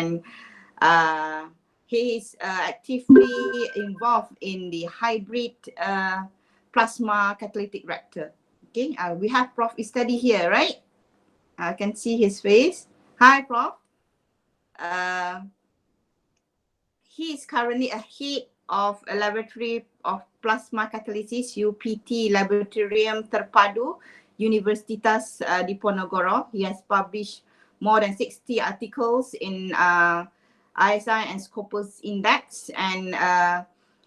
and he is actively involved in the hybrid plasma catalytic reactor. Okay, we have Prof. Study here, right? I can see his face. Hi, Prof. He is currently a head of a laboratory of plasma catalysis UPT Laboratorium Terpadu Universitas Diponegoro. He has published more than 60 articles in ISI and Scopus Index, and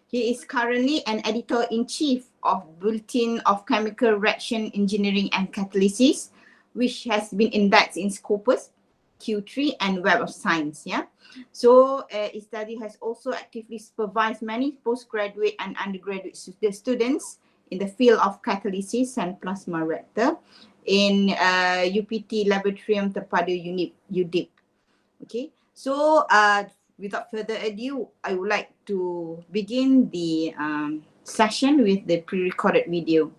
he is currently an editor-in-chief of Bulletin of Chemical Reaction Engineering and Catalysis, which has been indexed in Scopus, Q3, and Web of Science. Yeah. So his study has also actively supervised many postgraduate and undergraduate students in the field of catalysis and plasma reactor in UPT Laboratorium Terpadu UDIP. Okay, so without further ado, I would like to begin the session with the pre-recorded video.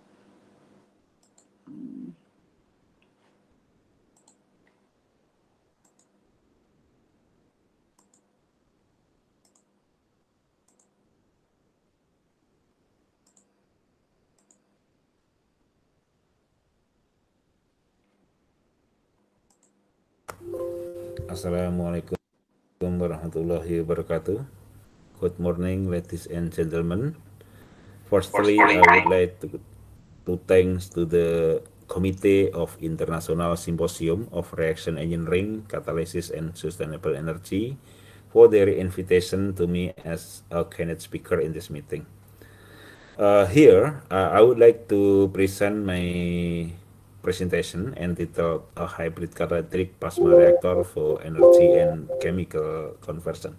Assalamualaikum warahmatullahi wabarakatuh. Good morning, ladies and gentlemen. Firstly, I would like to thanks to the Committee of International Symposium of Reaction Engineering, Catalysis and Sustainable Energy for their invitation to me as a keynote speaker in this meeting. Here, I would like to present my presentation entitled A Hybrid Catalytic Plasma Reactor for Energy and Chemical Conversion.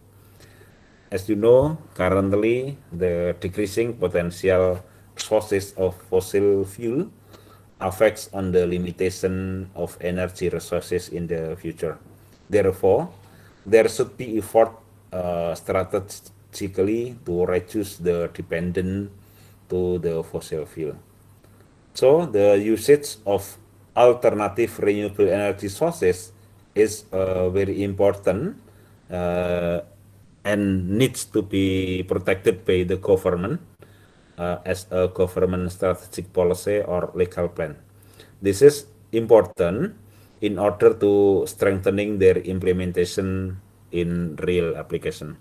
As you know, currently the decreasing potential sources of fossil fuel affects on the limitation of energy resources in the future. Therefore, there should be effort strategically to reduce the dependence to the fossil fuel. So the usage of alternative renewable energy sources is very important and needs to be protected by the government as a government strategic policy or legal plan. This is important in order to strengthening their implementation in real application.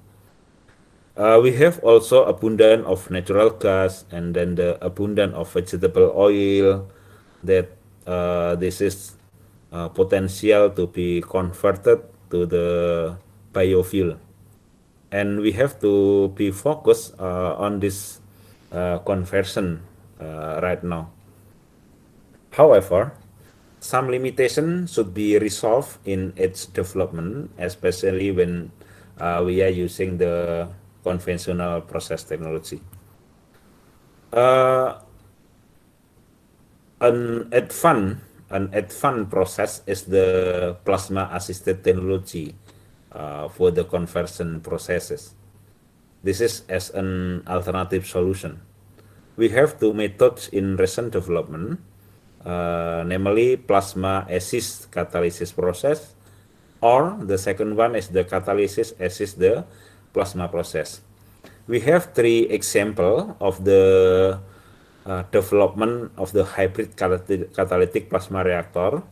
We have also abundance of natural gas and then the abundance of vegetable oil that this is potential to be converted to the biofuel. And we have to be focused on this conversion right now. However, some limitation should be resolved in its development, especially when we are using the conventional process technology. An advanced process is the plasma-assisted technology for the conversion processes. This is as an alternative solution. We have two methods in recent development, namely plasma-assist catalysis process, or the second one is the catalysis assist the plasma process. We have three examples of the development of the hybrid catalytic plasma reactor.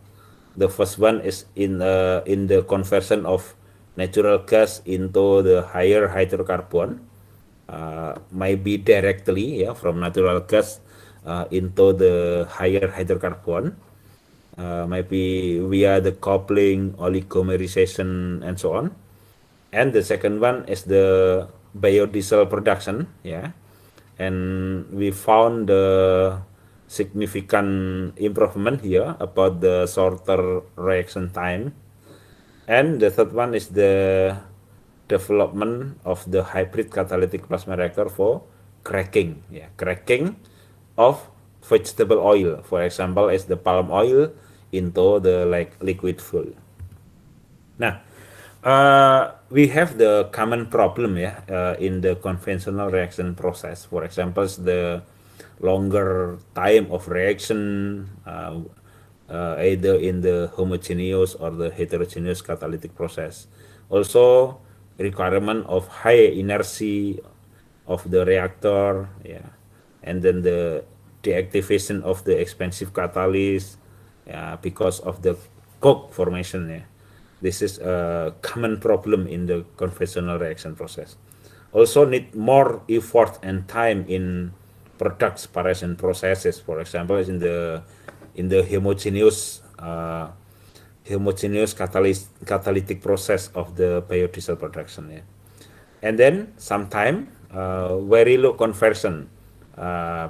The first one is in the conversion of natural gas into the higher hydrocarbon, maybe directly from natural gas into the higher hydrocarbon, maybe via the coupling, oligomerization, and so on. And the second one is the biodiesel production, and we found the significant improvement here about the shorter reaction time. And the third one is the development of the hybrid catalytic plasma reactor for cracking, cracking of vegetable oil, for example, is the palm oil into the liquid fuel. Now, we have the common problem in the conventional reaction process. For example, the longer time of reaction either in the homogeneous or the heterogeneous catalytic process. Also, requirement of high inertia of the reactor, yeah, and then the deactivation of the expensive catalyst, yeah, because of the coke formation. Yeah, this is a common problem in the conventional reaction process. Also, need more effort and time in product separation processes. For example, in the homogeneous catalytic process of the biodiesel production. Yeah. And then sometime very low conversion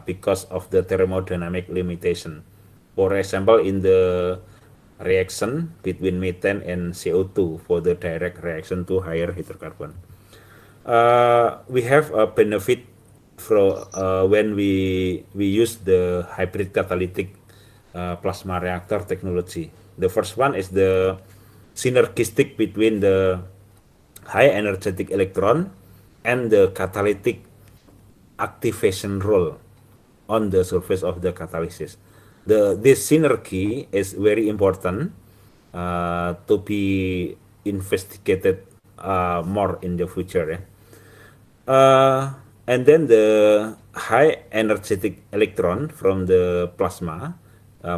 because of the thermodynamic limitation. For example, in the reaction between methane and CO2 for the direct reaction to higher hydrocarbon. We have a benefit from when we use the hybrid catalytic plasma reactor technology. The first one is the synergistic between the high energetic electron and the catalytic activation role on the surface of the catalysis. This synergy is very important to be investigated more in the future. And then the high energetic electron from the plasma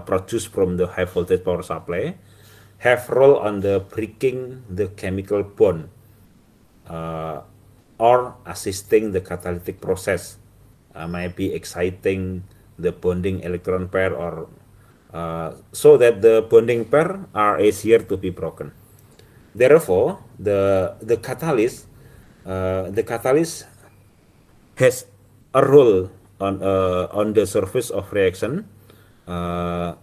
produced from the high voltage power supply have role on the breaking the chemical bond uh, or assisting the catalytic process, maybe exciting the bonding electron pair or so that the bonding pair are easier to be broken. Therefore, the catalyst has a role on the surface of reaction uh,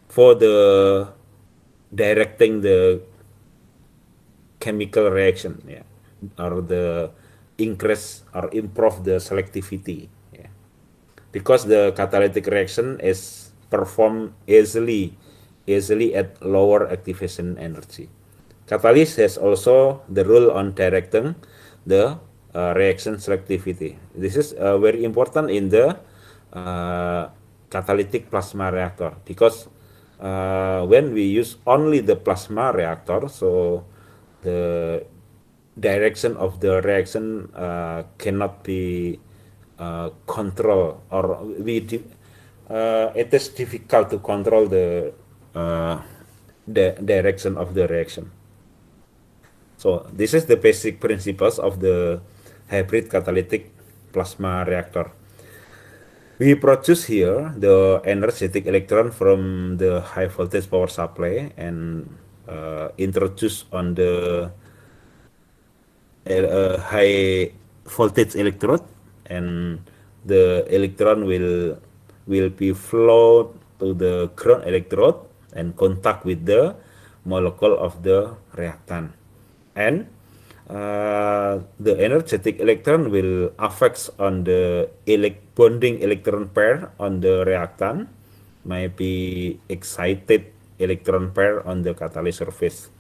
for the directing the chemical reaction, yeah, or the increase or improve the selectivity, yeah, because the catalytic reaction is performed easily at lower activation energy. Catalyst has also the role on directing the reaction selectivity. This is very important in the uh, catalytic plasma reactor because when we use only the plasma reactor, so the direction of the reaction cannot be controlled, or it is difficult to control the direction of the reaction. So this is the basic principles of the hybrid catalytic plasma reactor. We produce here the energetic electron from the high voltage power supply and introduce on the high voltage electrode, and the electron will be flowed to the ground electrode and contact with the molecule of the reactant, and the energetic electron will affect on the bonding electron pair on the reactant, maybe excited electron pair on the catalyst surface.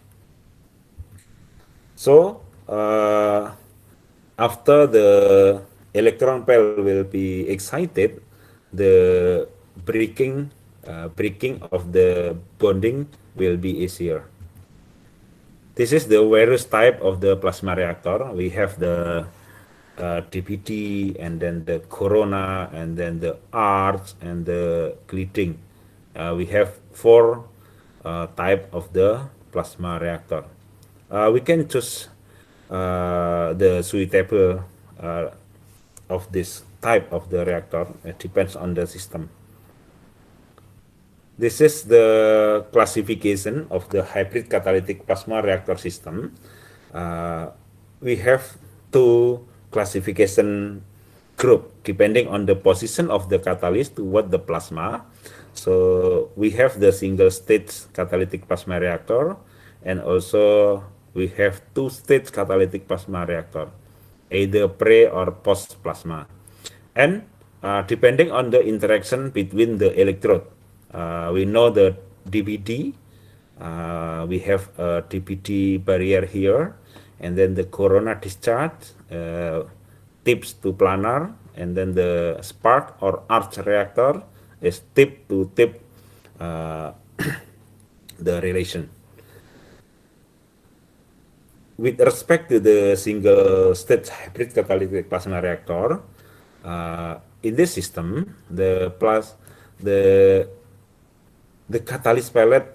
So after the electron pair will be excited, the breaking of the bonding will be easier. This is the various type of the plasma reactor. We have the DPD, and then the Corona, and then the Arch, and the Gliding. We have four type of the plasma reactor. We can choose the suitable of this type of the reactor. It depends on the system. This is the classification of the hybrid catalytic plasma reactor system. We have two classification group depending on the position of the catalyst toward the plasma. So we have the single stage catalytic plasma reactor, and also we have two stage catalytic plasma reactor, either pre or post plasma. And depending on the interaction between the electrode, we know the DPD. We have a DPD barrier here, and then the corona discharge tips to planar, and then the spark or arch reactor is tip to tip the relation. with respect to the single stage hybrid catalytic plasma reactor, in this system, the the catalyst pellet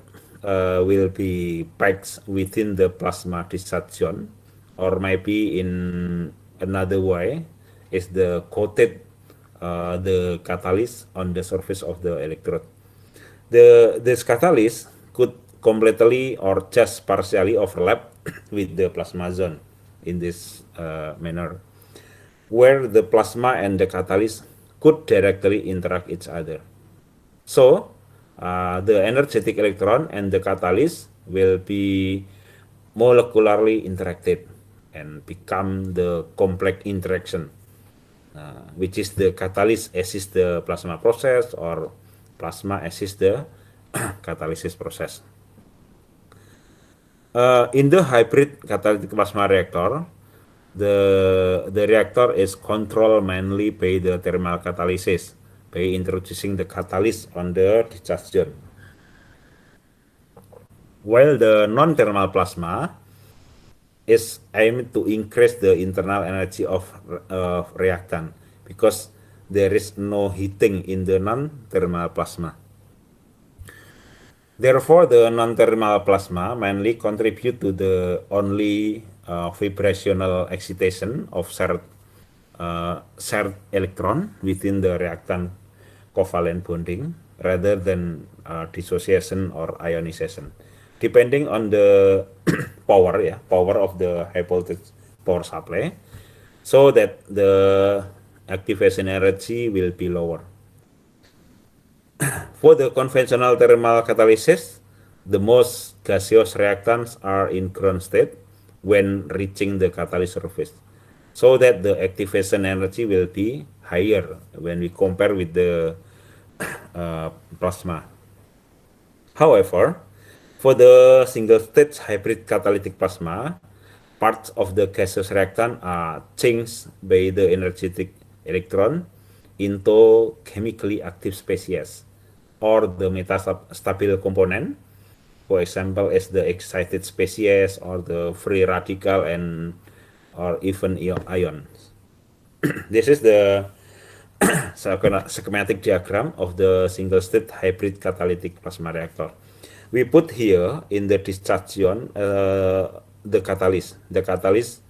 will be packed within the plasma discharge zone, or maybe in another way, is the coated the catalyst on the surface of the electrode. This catalyst could completely or just partially overlap with the plasma zone in this manner, where the plasma and the catalyst could directly interact each other. So the energetic electron and the catalyst will be molecularly interacted and become the complex interaction, which is the catalyst assist the plasma process or plasma assist the catalysis process. In the hybrid catalytic plasma reactor, the reactor is controlled mainly by the thermal catalysis, by introducing the catalyst on the discharge zone. While the non-thermal plasma is aimed to increase the internal energy of reactant, because there is no heating in the non-thermal plasma. Therefore, the non-thermal plasma mainly contribute to the only vibrational excitation of shared electron within the reactant covalent bonding, rather than dissociation or ionization, depending on the power of the high voltage power supply, so that the activation energy will be lower. For the conventional thermal catalysis, the most gaseous reactants are in ground state when reaching the catalyst surface, so that the activation energy will be higher when we compare with the plasma. However, for the single-stage hybrid catalytic plasma, parts of the gaseous reactant are changed by the energetic electron into chemically active species, or the metastable component, for example, as the excited species or the free radical and or even ions. This is the schematic diagram of the single-stage hybrid catalytic plasma reactor. We put here in the discharge zone the catalyst. The catalyst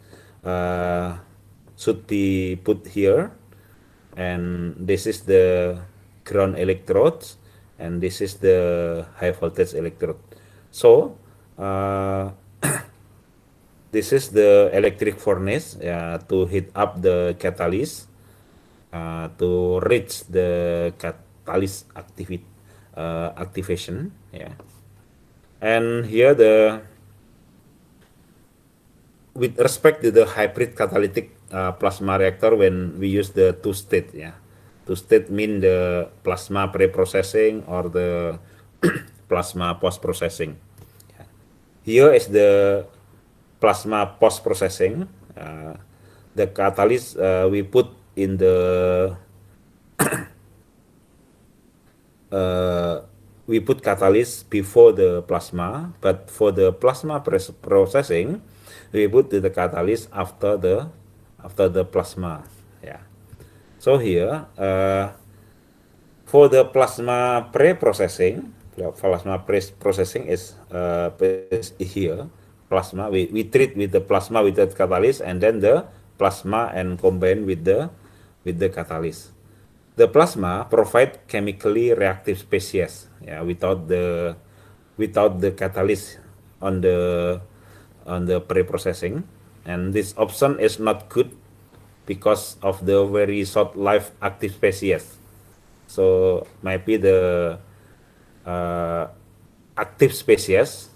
should be put here, and this is the ground electrodes, and this is the high voltage electrode. So this is the electric furnace to heat up the catalyst to reach the catalyst activation. And here with respect to the hybrid catalytic plasma reactor, when we use the two-state, two-state mean the plasma pre-processing or the plasma post-processing. Here is the plasma post-processing. The catalyst we put in the we put catalyst before the plasma, but for the plasma processing, we put the catalyst after the plasma. So here, for the plasma pre-processing, is here. Plasma we treat with the plasma with the catalyst, and then the plasma and combine with the catalyst. The plasma provide chemically reactive species, without the catalyst on the pre-processing, and this option is not good because of the very short life active species. So maybe the active species,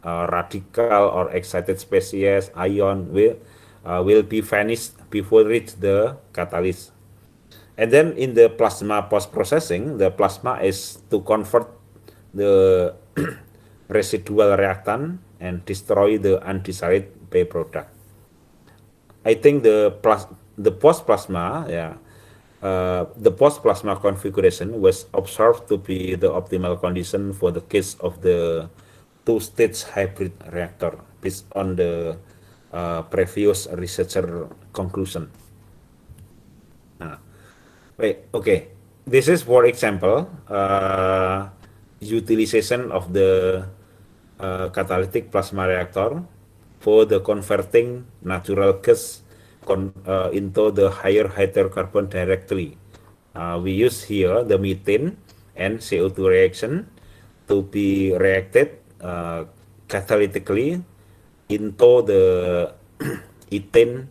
radical or excited species, ion will be vanished before reach the catalyst. And then in the plasma post-processing, the plasma is to convert the residual reactant and destroy the undesired byproduct. I think the post-plasma, the post-plasma configuration was observed to be the optimal condition for the case of the two-stage hybrid reactor, based on the previous researcher conclusion. Wait, okay. This is, for example, utilization of the catalytic plasma reactor for the converting natural gas into the higher hydrocarbon directly. We use here the methane and CO2 reaction to be reacted catalytically into the ethane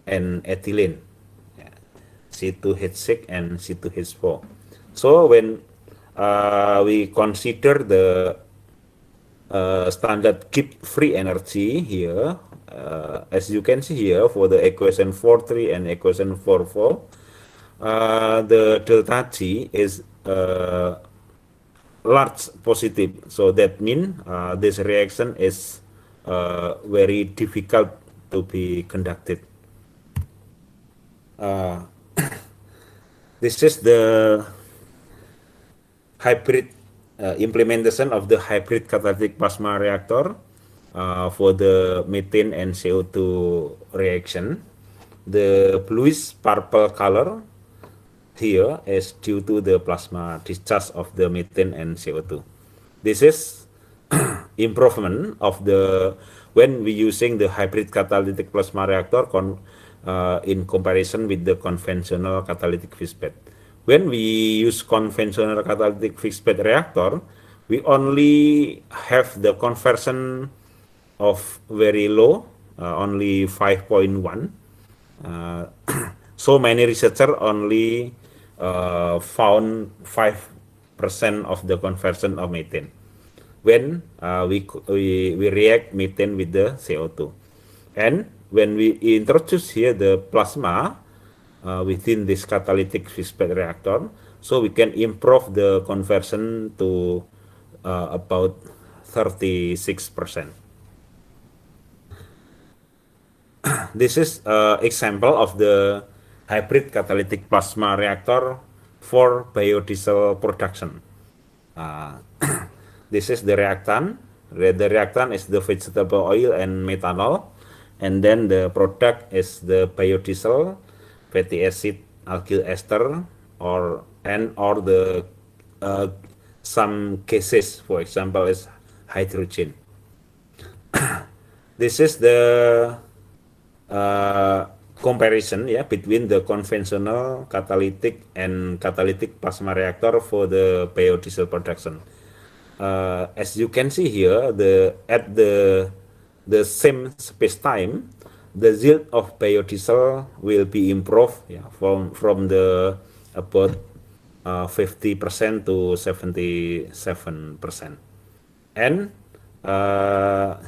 and ethylene, C2H6 and C2H4. So when we consider the standard keep free energy here, as you can see here for the equation 4.3 and equation 4.4, the delta G is large positive. So that means this reaction is very difficult to be conducted. This is the hybrid implementation of the hybrid catalytic plasma reactor for the methane and CO2 reaction. The bluish purple color here is due to the plasma discharge of the methane and CO2. This is improvement of the when we using the hybrid catalytic plasma reactor in comparison with the conventional catalytic fixed bed. When we use conventional catalytic fixed bed reactor, we only have the conversion of very low, only 5.1. So many researchers only found 5% of the conversion of methane when we react methane with the CO2. And when we introduce here the plasma within this catalytic fixed bed reactor, so we can improve the conversion to about 36%. This is example of the hybrid catalytic plasma reactor for biodiesel production. This is the reactant. The reactant is the vegetable oil and methanol, and then the product is the biodiesel, fatty acid, alkyl ester, or the some cases, for example, is hydrogen. This is the comparison between the conventional catalytic and catalytic plasma reactor for the biodiesel production. As you can see here, at the same space-time, the yield of biodiesel will be improved from the about 50% to 77%. And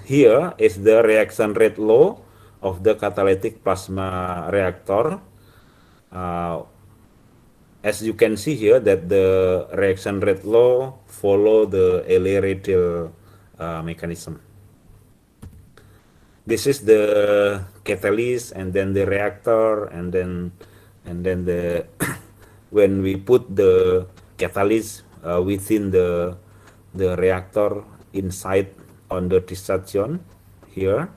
here is the reaction rate law of the catalytic plasma reactor. As you can see here that the reaction rate law follow the Ehlers-Danlos mechanism. This is the catalyst and then the reactor and then the when we put the catalyst within the reactor inside on the discharge zone here,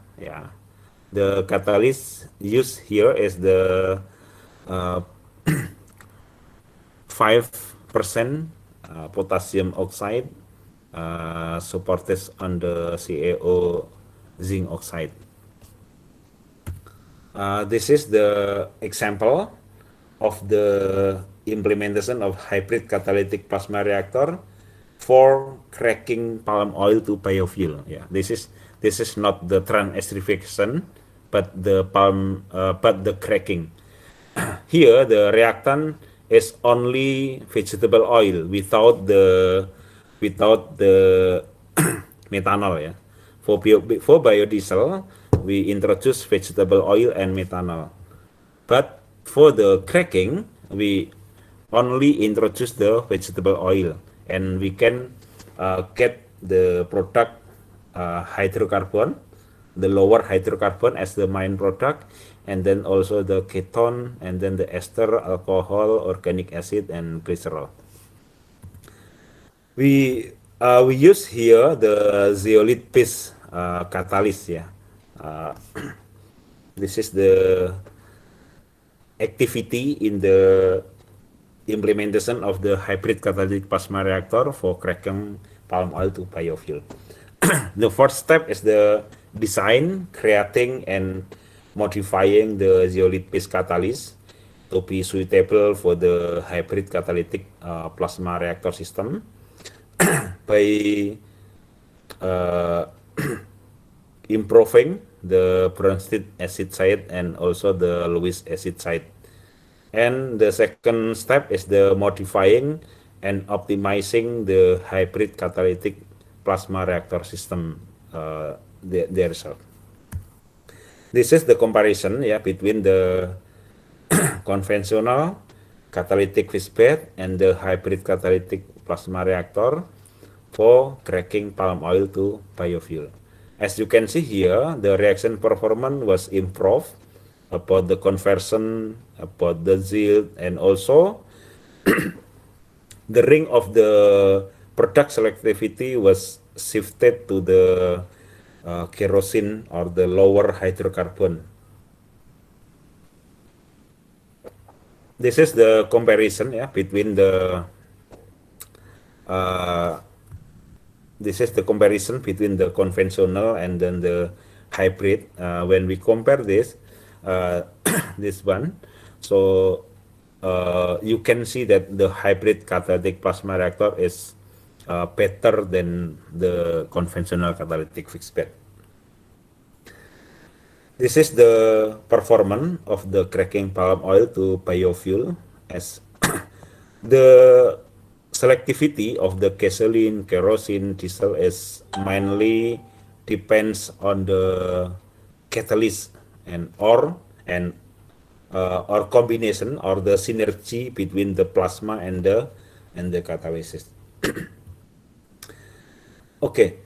the catalyst used here is the 5% potassium oxide supported on the CaO zinc oxide. This is the example of the implementation of hybrid catalytic plasma reactor for cracking palm oil to biofuel. This is not the transesterification, but the cracking. Here the reactant is only vegetable oil without the methanol. For biodiesel, we introduce vegetable oil and methanol. But for the cracking, we only introduce the vegetable oil, and we can get the product hydrocarbon, the lower hydrocarbon as the main product, and then also the ketone, and then the ester, alcohol, organic acid, and glycerol. We use here the zeolite-based catalyst. This is the activity in the implementation of the hybrid catalytic plasma reactor for cracking palm oil to biofuel. The first step is the design, creating, and modifying the zeolite-based catalyst to be suitable for the hybrid catalytic plasma reactor system by improving the Bronsted acid site and also the Lewis acid site. And the second step is the modifying and optimizing the hybrid catalytic plasma reactor system themselves. This is the comparison between the conventional catalytic fish bed and the hybrid catalytic plasma reactor for cracking palm oil to biofuel. As you can see here, the reaction performance was improved about the conversion, about the yield, and also the ring of the product selectivity was shifted to the kerosene or the lower hydrocarbon. This is the comparison between the conventional and then the hybrid. When we compare this this one, so you can see that the hybrid catalytic plasma reactor is better than the conventional catalytic fixed bed. This is the performance of the cracking palm oil to biofuel, as the selectivity of the gasoline, kerosene, diesel is mainly depends on the catalyst or combination or the synergy between the plasma and the catalysis. Okay.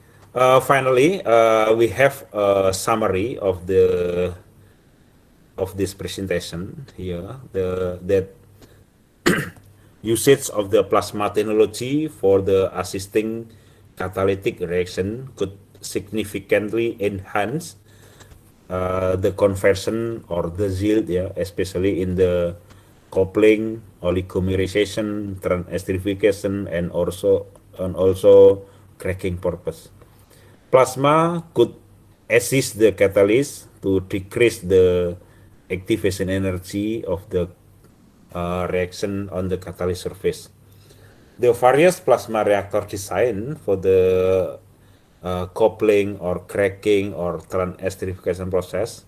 Finally, we have a summary of this presentation here. That usage of the plasma technology for the assisting catalytic reaction could significantly enhance the conversion or the yield, especially in the coupling, oligomerization, transesterification, and also cracking purpose. Plasma could assist the catalyst to decrease the activation energy of the reaction on the catalyst surface. The various plasma reactor design for the coupling or cracking or transesterification process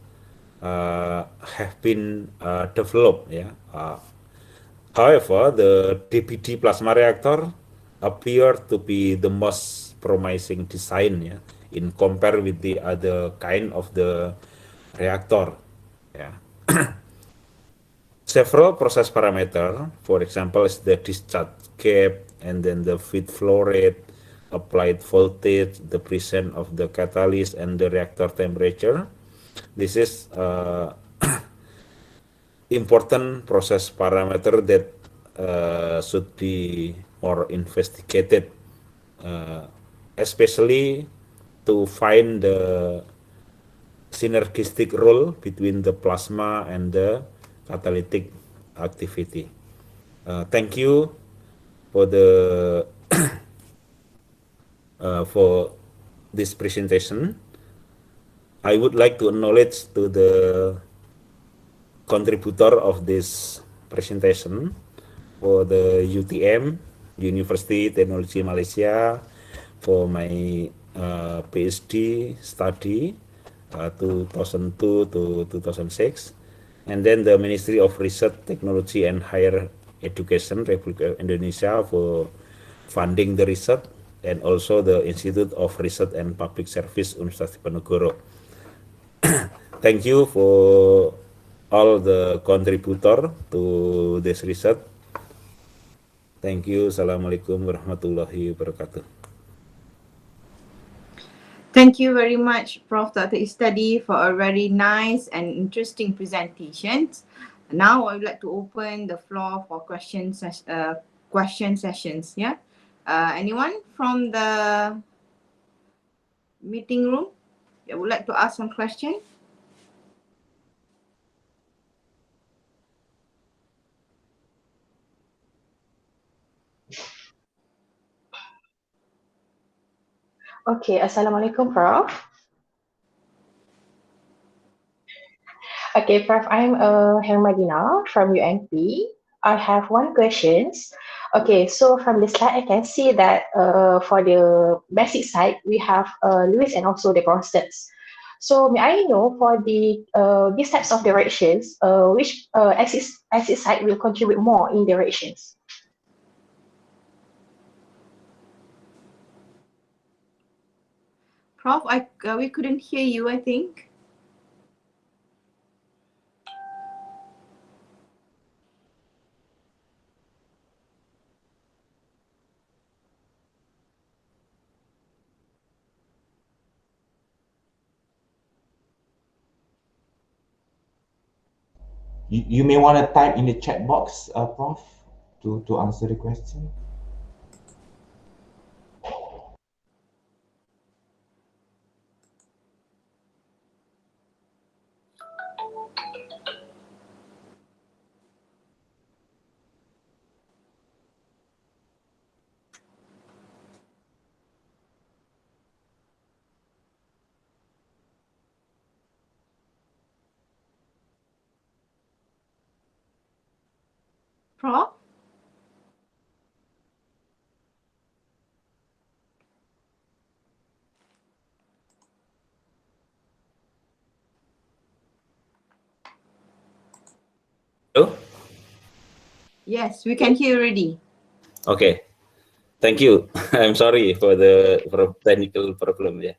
have been developed. However, the DPD plasma reactor appear to be the most promising design in compare with the other kind of the reactor. Several process parameter, for example, is the discharge gap and then the feed flow rate, applied voltage, the presence of the catalyst, and the reactor temperature. This is important process parameter that should be more investigated, especially to find the synergistic role between the plasma and the catalytic activity. Thank you for the for this presentation. I would like to acknowledge to the contributor of this presentation for the UTM, University Technology Malaysia, for my PhD study 2002 to 2006, and then the Ministry of Research, Technology and Higher Education, Republic of Indonesia, for funding the research, and also the Institute of Research and Public Service, Universitas Diponegoro. Thank you for all the contributor to this research. Thank you. Assalamualaikum warahmatullahi wabarakatuh. Thank you very much, Prof. Dr. Istadi, for a very nice and interesting presentation. Now I would like to open the floor for question sessions. Anyone from the meeting room? I would like to ask some question. Okay, Assalamualaikum, Prof. Okay, Prof, I'm Hermadina from UNP. I have one question. Okay, so from the slide, I can see that for the basic side, we have Lewis and also the constants. So may I know for the these types of directions, which axis side will contribute more in directions? Prof, we couldn't hear you, I think. You may want to type in the chat box, Prof, to answer the question. Prof? Hello? Yes, we can hear already. Okay, thank you. I'm sorry for the technical problem. Yeah.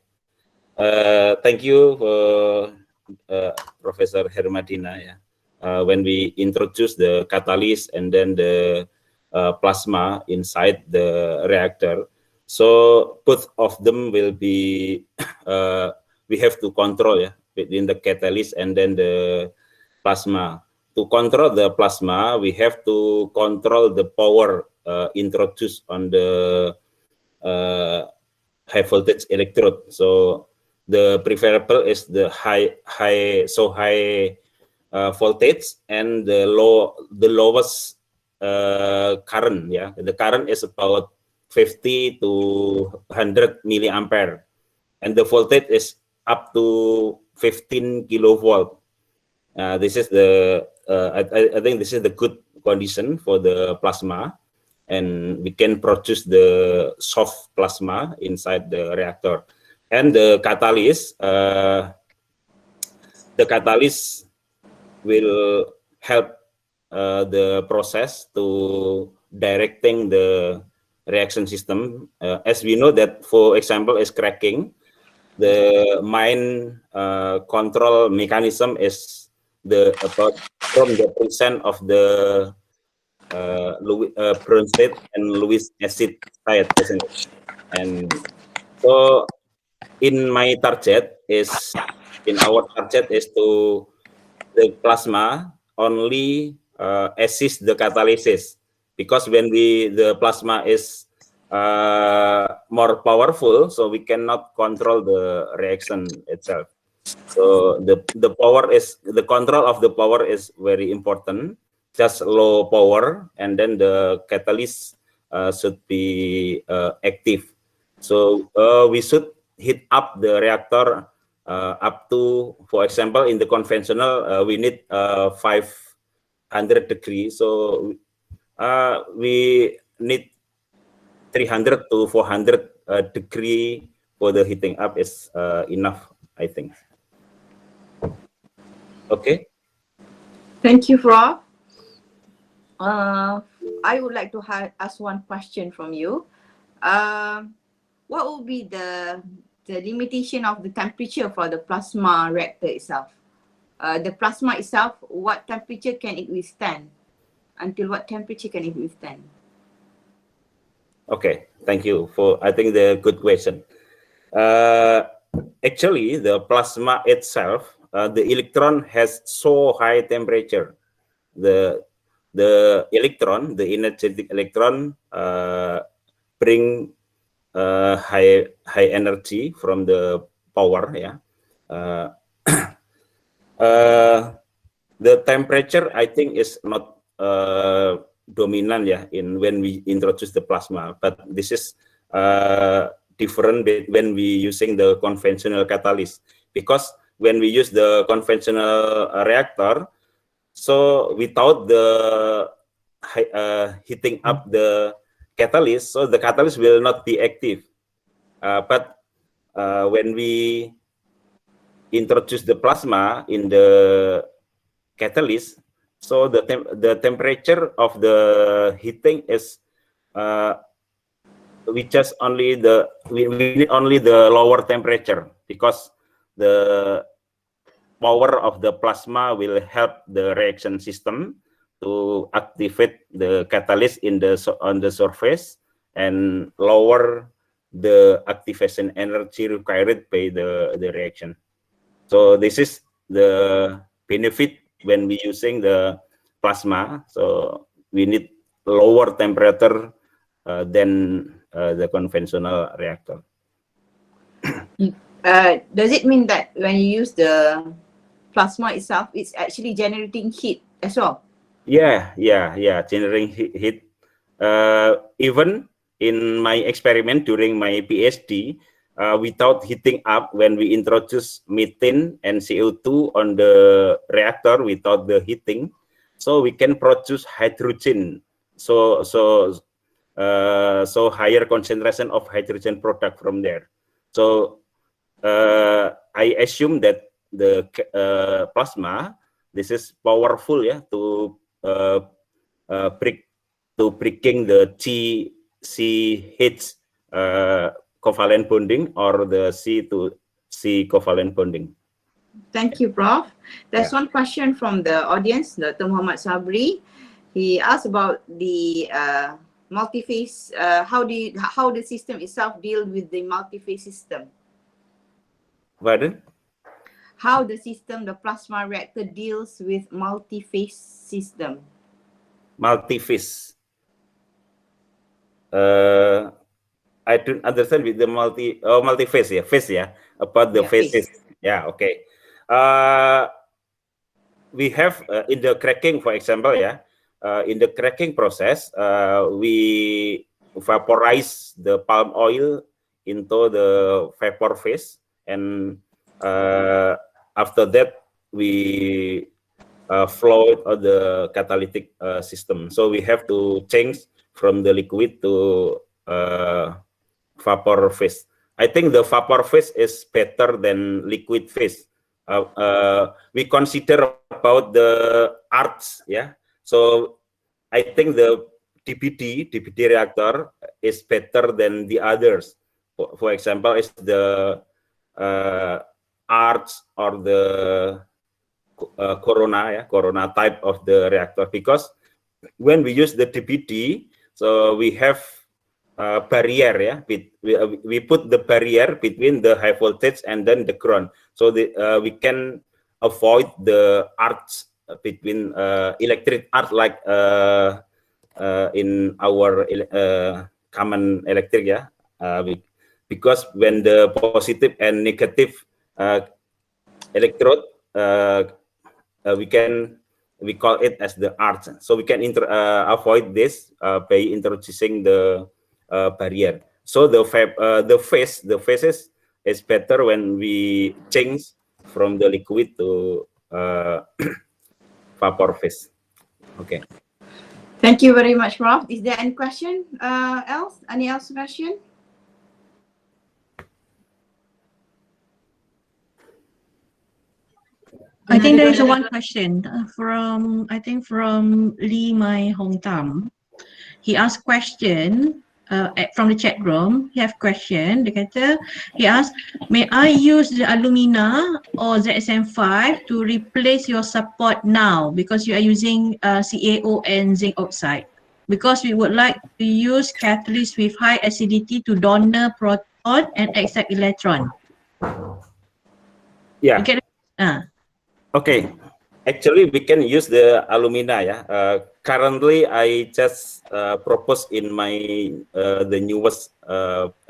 Thank you for Professor Hermadina. Yeah. When we introduce the catalyst and then the plasma inside the reactor, so both of them will be we have to control, yeah, between the catalyst and then the plasma. To control the plasma, we have to control the power introduced on the high voltage electrode. So the preferable is the high voltage and the lowest current. Yeah, the current is about 50 to 100 milliampere, and the voltage is up to 15 kilovolt. This is the I think this is the good condition for the plasma, and we can produce the soft plasma inside the reactor. And the catalyst will help the process to directing the reaction system. As we know that, for example, is cracking, the main control mechanism is from the presence of the Bronsted and Lewis acid side, isn't it? And so in our target is to the plasma only assist the catalysis, because when the plasma is more powerful, so we cannot control the reaction itself. So the control of the power is very important. Just low power, and then the catalyst should be active. So we should heat up the reactor up to, for example, in the conventional, we need 500 degrees. So we need 300 to 400 degree for the heating up is enough, I think. Okay. Thank you, Prof. I would like to ask one question from you. What will be the limitation of the temperature for the plasma reactor itself? The plasma itself, what temperature can it withstand? Until what temperature can it withstand? Okay, thank you for, I think, the good question. Actually, the plasma itself, the electron has so high temperature. The electron, the energetic electron, bring high energy from the power. Yeah, the temperature I think is not dominant in when we introduce the plasma, but this is different when we using the conventional catalyst, because when we use the conventional reactor, so without the heating up the catalyst, so the catalyst will not be active. But when we introduce the plasma in the catalyst, so the temperature of the heating is we need only the lower temperature, because the power of the plasma will help the reaction system to activate the catalyst on the surface and lower the activation energy required by the reaction. So this is the benefit when we using the plasma. So we need lower temperature than the conventional reactor. Does it mean that when you use the plasma itself, it's actually generating heat as well? Yeah, generating heat. Even in my experiment during my PhD, without heating up, when we introduce methane and CO2 on the reactor without the heating, so we can produce hydrogen. So higher concentration of hydrogen product from there. So I assume that the plasma, this is powerful, to breaking the C-H covalent bonding or the C to C covalent bonding. Thank you, Prof. There's one question from the audience, Dr. Muhammad Sabri. He asked about the multi-phase. How the system itself deal with the multi-phase system? Pardon? How the system, the plasma reactor, deals with multi-phase system? Multi-phase. I don't understand with the multi-phase, about the phases. Yeah, okay. We have in the cracking, for example, in the cracking process, we vaporize the palm oil into the vapor phase, and after that we flow it on the catalytic system. So we have to change from the liquid to vapor phase. I think the vapor phase is better than liquid phase. We consider about the arts, So I think the DBD reactor is better than the others. For example, it's the arts or the Corona type of the reactor, because when we use the DBD, so we have barrier, we put the barrier between the high voltage and then the ground, so we can avoid the arcs between electric arc, like in our common electric, because when the positive and negative electrode, we call it as the arc. So we can avoid this by introducing the barrier. So the phases is better when we change from the liquid to vapor phase. Okay. Thank you very much, Prof. Is there any question else? Any else question? I think there is one question from Lee Mai Hong Tam. He asked question from the chat room. He have question. He asked, may I use the alumina or ZSM5 to replace your support now, because you are using CaO and zinc oxide? Because we would like to use catalyst with high acidity to donor proton and accept electron. Yeah. Okay, actually we can use the alumina. Currently, I just proposed in my the newest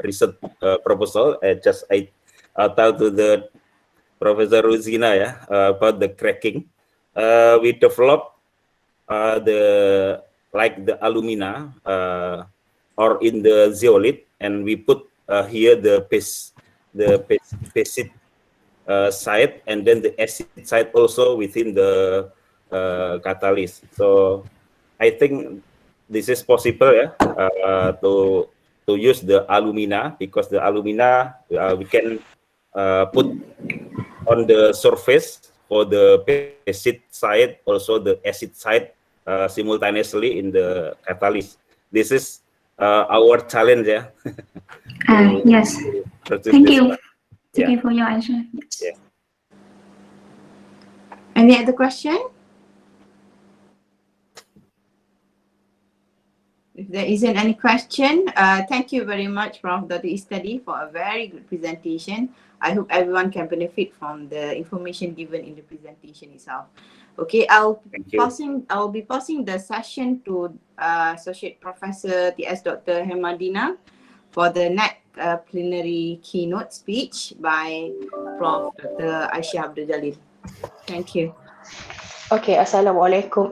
research proposal. I tell to the Professor Ruzina about the cracking. We developed the alumina or in the zeolite, and we put here the basic side, and then the acid side also within the catalyst. So I think this is possible to use the alumina, because the alumina we can put on the surface for the basic side, also the acid side simultaneously in the catalyst. This is our challenge, Yes. Thank you. Thank you for your answer. Yeah. Any other question? If there isn't any question, thank you very much, Prof. Dr. Istudy, for a very good presentation. I hope everyone can benefit from the information given in the presentation itself. Okay, I'll be passing the session to Associate Professor TS Dr. Hermadina for the next plenary keynote speech by Prof. Dr. Aisyah Abdul Jalil. Thank you. Okay, Assalamualaikum